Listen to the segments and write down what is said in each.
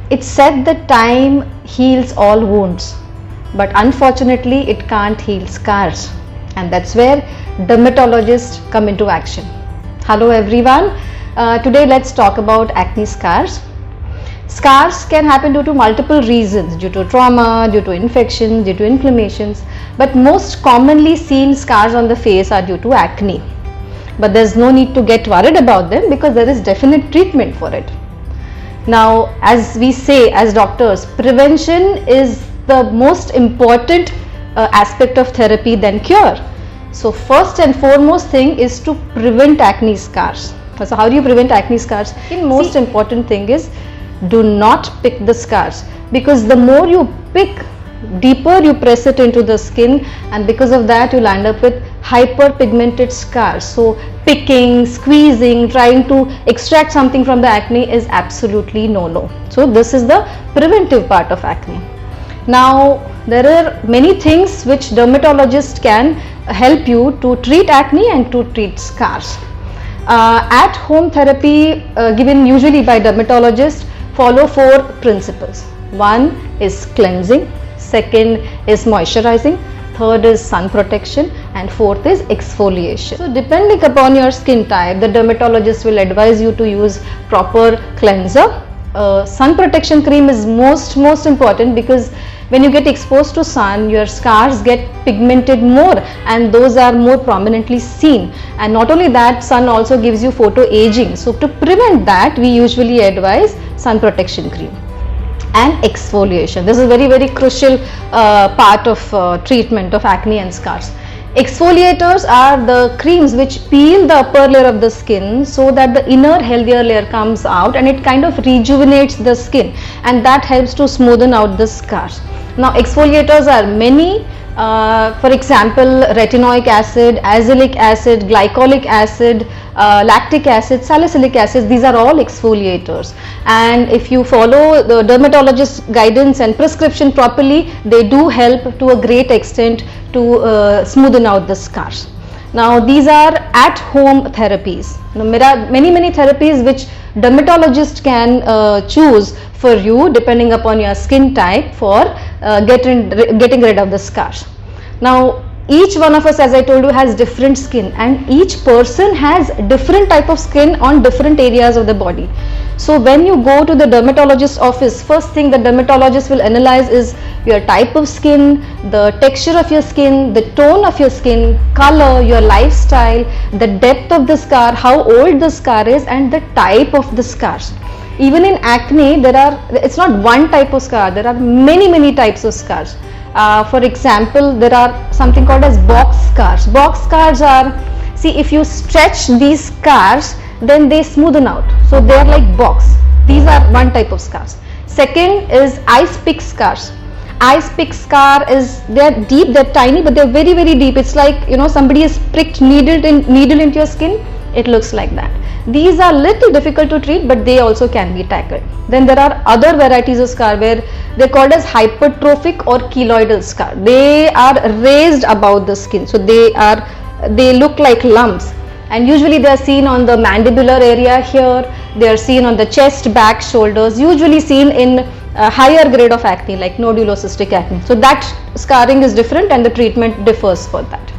It's said that time heals all wounds, but unfortunately it can't heal scars, and that's where dermatologists come into action. Hello everyone, today let's talk about acne scars. Scars can happen due to multiple reasons, due to trauma, due to infections, due to inflammations, but most commonly seen scars on the face are due to acne. But there's no need to get worried about them because there is definite treatment for it. Now, as we say as doctors, prevention is the most important aspect of therapy than cure. So first and foremost thing is to prevent acne scars. So how do you prevent acne scars? The most important thing is do not pick the scars, because the more you pick, deeper you press it into the skin, and because of that you'll end up with hyperpigmented scars. So picking, squeezing, trying to extract something from the acne is absolutely no. So this is the preventive part of acne. Now there are many things which dermatologists can help you to treat acne and to treat scars. At home therapy given usually by dermatologists follow 4 principles. One is cleansing, second is moisturizing, third is sun protection, and fourth is exfoliation. So depending upon your skin type, the dermatologist will advise you to use proper cleanser. Sun protection cream is most important, because when you get exposed to sun, your scars get pigmented more and those are more prominently seen. And not only that, sun also gives you photo aging. So to prevent that, we usually advise sun protection cream. And exfoliation. This is very crucial part of treatment of acne and scars. Exfoliators are the creams which peel the upper layer of the skin so that the inner healthier layer comes out, and it kind of rejuvenates the skin, and that helps to smoothen out the scars. Now exfoliators are many. For example, retinoic acid, azelaic acid, glycolic acid, lactic acid, salicylic acid, these are all exfoliators, and if you follow the dermatologist's guidance and prescription properly, they do help to a great extent to smoothen out the scars. Now these are at home therapies. Now, there are many therapies which dermatologist can choose for you depending upon your skin type for getting rid of the scars. Now each one of us, as I told you, has different skin, and each person has different type of skin on different areas of the body. So when you go to the dermatologist's office, first thing the dermatologist will analyze is your type of skin, the texture of your skin, the tone of your skin, color, your lifestyle, the depth of the scar, how old the scar is, and the type of the scars. Even in acne, it's not one type of scar, there are many types of scars. For example, there are something called as box scars. Box scars are, see, if you stretch these scars, then they smoothen out. So they are like box. These are one type of scars. Second is ice pick scars. Ice pick scar is, they're deep, they're tiny, but they're very deep. It's like, somebody has pricked needle into your skin. It looks like that. These are little difficult to treat, but they also can be tackled. Then there are other varieties of scar where they're called as hypertrophic or keloidal scar. They are raised above the skin, so they look like lumps, and usually they are seen on the mandibular area here. They are seen on the chest, back, shoulders, usually seen in a higher grade of acne like nodulocystic acne. So that scarring is different and the treatment differs for that.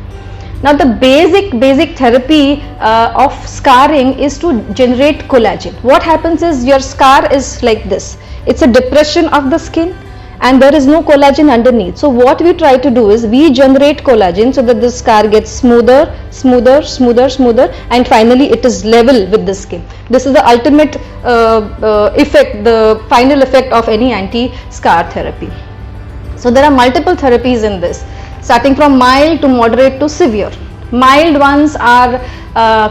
Now the basic therapy of scarring is to generate collagen. What happens is your scar is like this. It's a depression of the skin and there is no collagen underneath. So what we try to do is we generate collagen so that the scar gets smoother and finally it is level with the skin. This is the ultimate effect, the final effect of any anti-scar therapy. So there are multiple therapies in this, starting from mild to moderate to severe. Mild ones are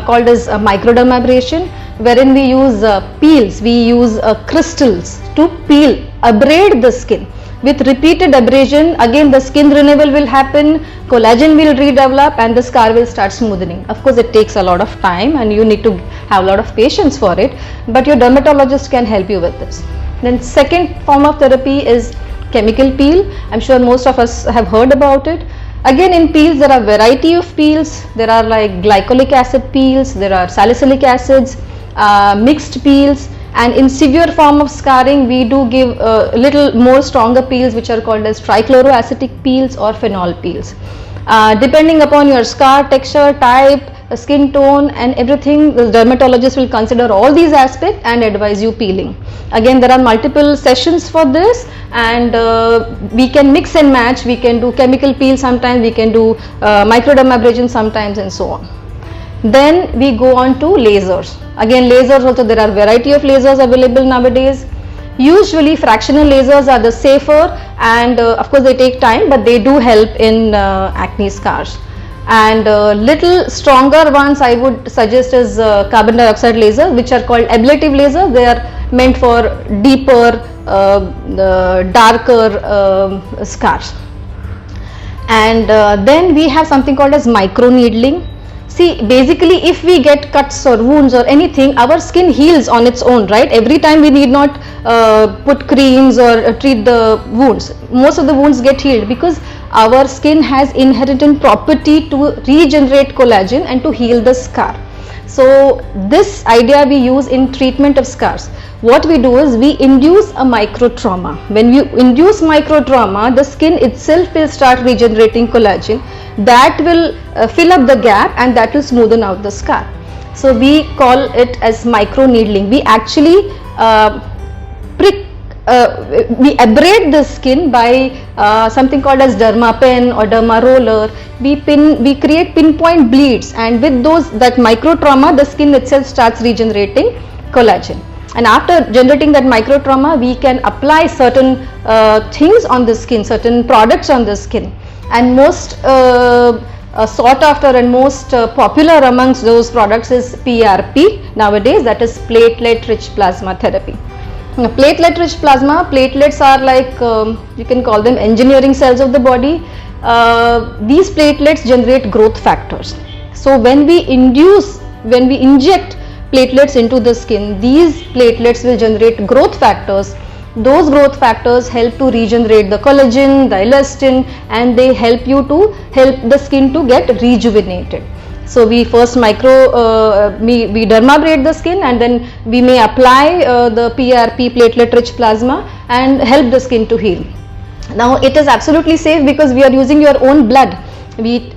called as microdermabrasion, wherein we use peels, we use crystals to peel, abrade the skin. With repeated abrasion, again the skin renewal will happen, collagen will redevelop and the scar will start smoothening. Of course it takes a lot of time and you need to have a lot of patience for it, but your dermatologist can help you with this. Then second form of therapy is chemical peel. I'm sure most of us have heard about it. Again, in peels there are variety of peels. There are like glycolic acid peels, there are salicylic acids, mixed peels, and in severe form of scarring we do give little more stronger peels which are called as trichloroacetic peels or phenol peels. Depending upon your scar texture, type, skin tone and everything, the dermatologist will consider all these aspects and advise you peeling. Again, there are multiple sessions for this, and we can mix and match. We can do chemical peel sometimes, we can do microdermabrasion sometimes, and so on. Then we go on to lasers. Again, lasers also, there are variety of lasers available nowadays. Usually fractional lasers are the safer, and of course they take time, but they do help in acne scars. And little stronger ones I would suggest is carbon dioxide laser, which are called ablative lasers. They are meant for deeper, darker scars. And then we have something called as micro needling. See, basically if we get cuts or wounds or anything, our skin heals on its own, right? Every time we need not put creams or treat the wounds. Most of the wounds get healed because our skin has inherent property to regenerate collagen and to heal the scar. So this idea we use in treatment of scars. What we do is we induce a micro trauma. When you induce micro trauma, the skin itself will start regenerating collagen. That will fill up the gap and that will smoothen out the scar. So we call it as micro needling. We actually we abrade the skin by something called as derma pen or derma roller. We create pinpoint bleeds, and with that micro trauma, the skin itself starts regenerating collagen. And after generating that micro trauma, we can apply certain things on the skin, certain products on the skin. And most sought after and most popular amongst those products is PRP nowadays, that is platelet rich plasma therapy. Platelet rich plasma, platelets are like, you can call them engineering cells of the body. These platelets generate growth factors. So when we inject platelets into the skin, these platelets will generate growth factors. Those growth factors help to regenerate the collagen, the elastin, and they help the skin to get rejuvenated. So we first we dermabrade the skin, and then we may apply the PRP, platelet rich plasma, and help the skin to heal. Now it is absolutely safe because we are using your own blood. We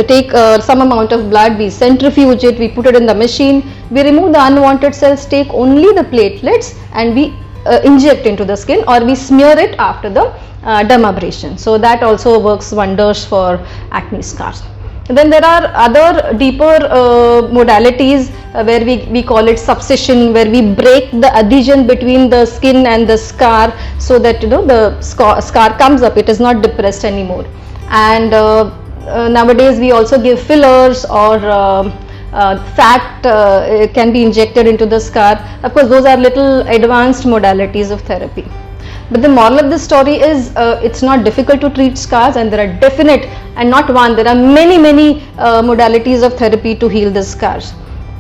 take some amount of blood, we centrifuge it, we put it in the machine, we remove the unwanted cells, take only the platelets, and we inject into the skin, or we smear it after the dermabrasion. So that also works wonders for acne scars. Then there are other deeper modalities where we call it subcision, where we break the adhesion between the skin and the scar, so that the scar comes up, it is not depressed anymore. And nowadays we also give fillers, or fat can be injected into the scar. Of course those are little advanced modalities of therapy. But the moral of this story is it's not difficult to treat scars, and there are definite, and not one, there are many modalities of therapy to heal the scars.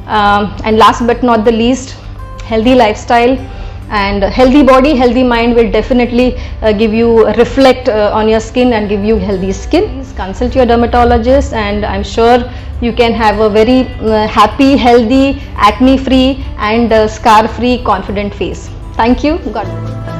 And last but not the least, healthy lifestyle and healthy body, healthy mind will definitely give you reflect on your skin and give you healthy skin. Please consult your dermatologist, and I'm sure you can have a very happy, healthy, acne free and scar free, confident face. Thank you. God bless.